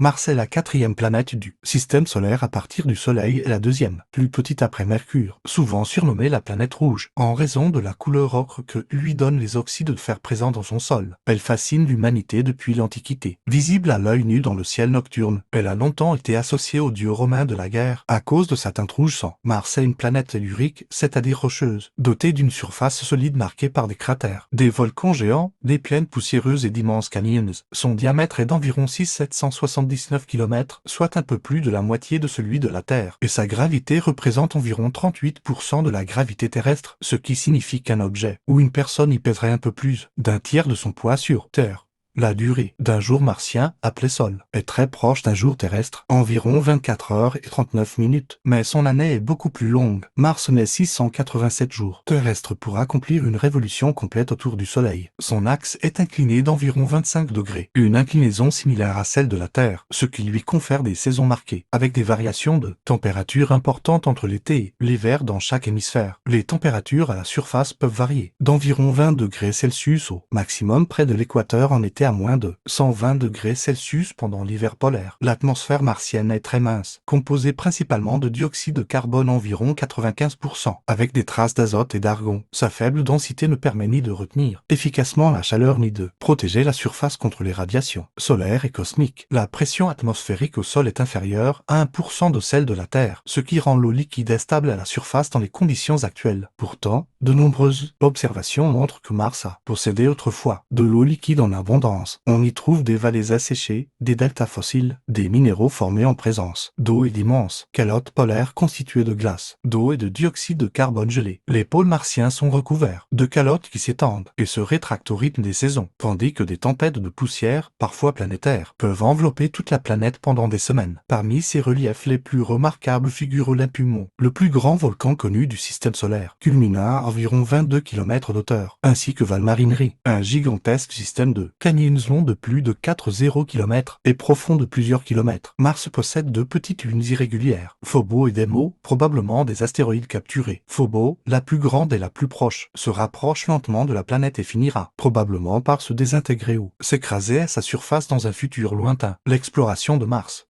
Mars est la quatrième planète du système solaire à partir du Soleil et la deuxième, plus petite après Mercure, souvent surnommée la planète rouge, en raison de la couleur ocre que lui donnent les oxydes de fer présents dans son sol. Elle fascine l'humanité depuis l'Antiquité. Visible à l'œil nu dans le ciel nocturne, elle a longtemps été associée au dieu romain de la guerre à cause de sa teinte rouge sang. Mars est une planète tellurique, c'est-à-dire rocheuse, dotée d'une surface solide marquée par des cratères, des volcans géants, des plaines poussiéreuses et d'immenses canyons. Son diamètre est d'environ 6,779 km, soit un peu plus de la moitié de celui de la Terre, et sa gravité représente environ 38% de la gravité terrestre, ce qui signifie qu'un objet ou une personne y pèserait un peu plus d'un tiers de son poids sur Terre. La durée d'un jour martien, appelé Sol, est très proche d'un jour terrestre, environ 24 heures et 39 minutes, mais son année est beaucoup plus longue. Mars met 687 jours terrestres pour accomplir une révolution complète autour du Soleil. Son axe est incliné d'environ 25 degrés, une inclinaison similaire à celle de la Terre, ce qui lui confère des saisons marquées, avec des variations de température importantes entre l'été et l'hiver dans chaque hémisphère. Les températures à la surface peuvent varier d'environ 20 degrés Celsius au maximum près de l'équateur en été à moins de 120 degrés Celsius pendant l'hiver polaire. L'atmosphère martienne est très mince, composée principalement de dioxyde de carbone environ 95%, avec des traces d'azote et d'argon. Sa faible densité ne permet ni de retenir efficacement la chaleur ni de protéger la surface contre les radiations solaires et cosmiques. La pression atmosphérique au sol est inférieure à 1% de celle de la Terre, ce qui rend l'eau liquide et stable à la surface dans les conditions actuelles. Pourtant, de nombreuses observations montrent que Mars a possédé autrefois de l'eau liquide en abondance. On y trouve des vallées asséchées, des deltas fossiles, des minéraux formés en présence d'eau et d'immenses calottes polaires constituées de glace, d'eau et de dioxyde de carbone gelé. Les pôles martiens sont recouverts de calottes qui s'étendent et se rétractent au rythme des saisons, tandis que des tempêtes de poussière, parfois planétaires, peuvent envelopper toute la planète pendant des semaines. Parmi ces reliefs les plus remarquables figure Olympus-Mons, le plus grand volcan connu du système solaire, culminant à environ 22 km d'auteur, ainsi que Valmarineri, un gigantesque système de canyons long de plus de 4,0 km et profond de plusieurs kilomètres. Mars possède deux petites lunes irrégulières, Phobos et Deimos, probablement des astéroïdes capturés. Phobos, la plus grande et la plus proche, se rapproche lentement de la planète et finira, probablement par se désintégrer ou s'écraser à sa surface dans un futur lointain. L'exploration de Mars